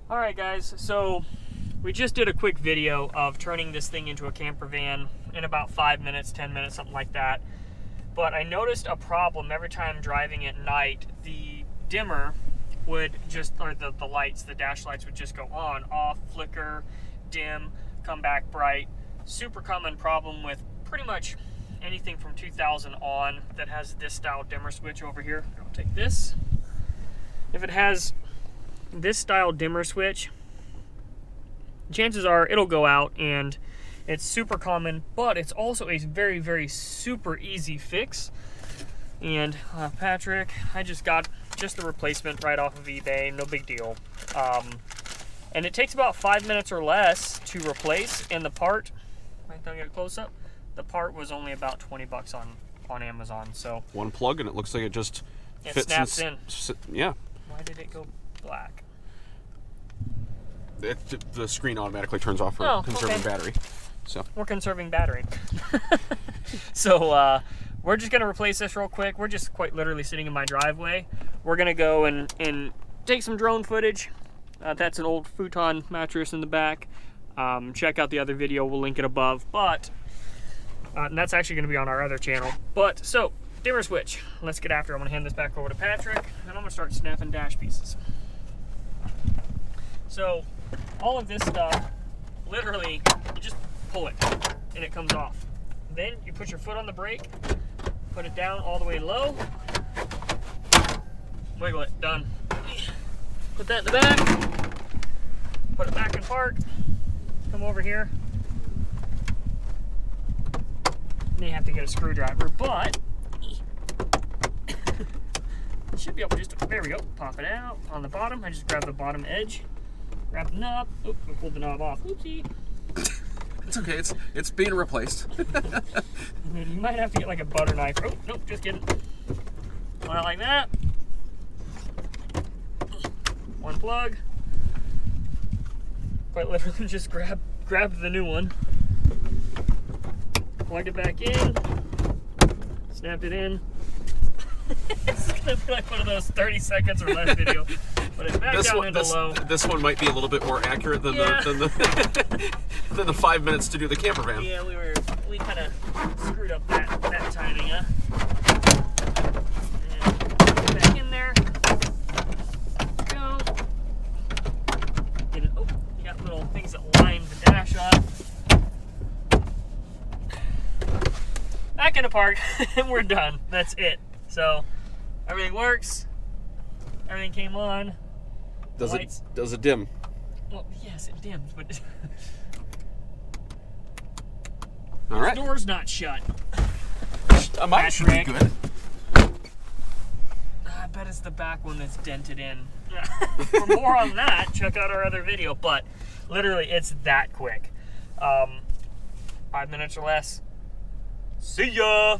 Alright guys, so we just did a quick video of turning this thing into a camper van in about 5 minutes, 10 minutes, something like that. But I noticed a problem every time driving at night. The dimmer would just, or the lights, the dash lights would just go on, off, flicker, dim, come back bright. Super common problem with pretty much anything from 2000 on that has this style dimmer switch over here. I'll take this. If it has this style dimmer switch, chances are it'll go out, and it's super common, but it's also a very, very super easy fix. And Patrick, I just got the replacement right off of eBay, no big deal. And it takes about 5 minutes or less to replace, and the part, I don't get a close up, the part was only about 20 bucks on Amazon. So one plug and it looks like it just fits snaps in. Yeah. Why did it go black? The screen automatically turns off for conserving battery. So we're conserving battery. So we're just gonna replace this real quick. We're just quite literally sitting in my driveway. We're gonna go and take some drone footage. That's an old futon mattress in the back. Check out the other video, we'll link it above. But and that's actually gonna be on our other channel. But so dimmer switch, let's get after it. I'm gonna hand this back over to Patrick, and I'm gonna start snapping dash pieces. So all of this stuff, literally, you just pull it and it comes off. Then you put your foot on the brake, put it down all the way low, wiggle it, done. Put that in the back, put it back in park, come over here. Then you have to get a screwdriver, but you should be able to just, there we go, pop it out. On the bottom, I just grab the bottom edge, grab the knob. Oop, I pulled the knob off. Oopsie. it's okay. It's being replaced. You might have to get like a butter knife. Oh, nope, just kidding. One out like that. One plug. Quite literally, just grab the new one. Plug it back in. Snapped it in. It's gonna be like one of those 30 seconds or less video. Put it back down into low. This one might be a little bit more accurate than the 5 minutes to do the camper van. Yeah, we kind of screwed up that timing, huh? And put it back in there. Go. Get it. Oh, you got little things that line the dash up. Back in the park, and we're done. That's it. So everything works. Everything came on. Does it dim? Well, yes, it dims, but all right. The door's not shut. Mine should be good. I bet it's the back one that's dented in. For more on that, check out our other video. But literally, it's that quick. 5 minutes or less. See ya.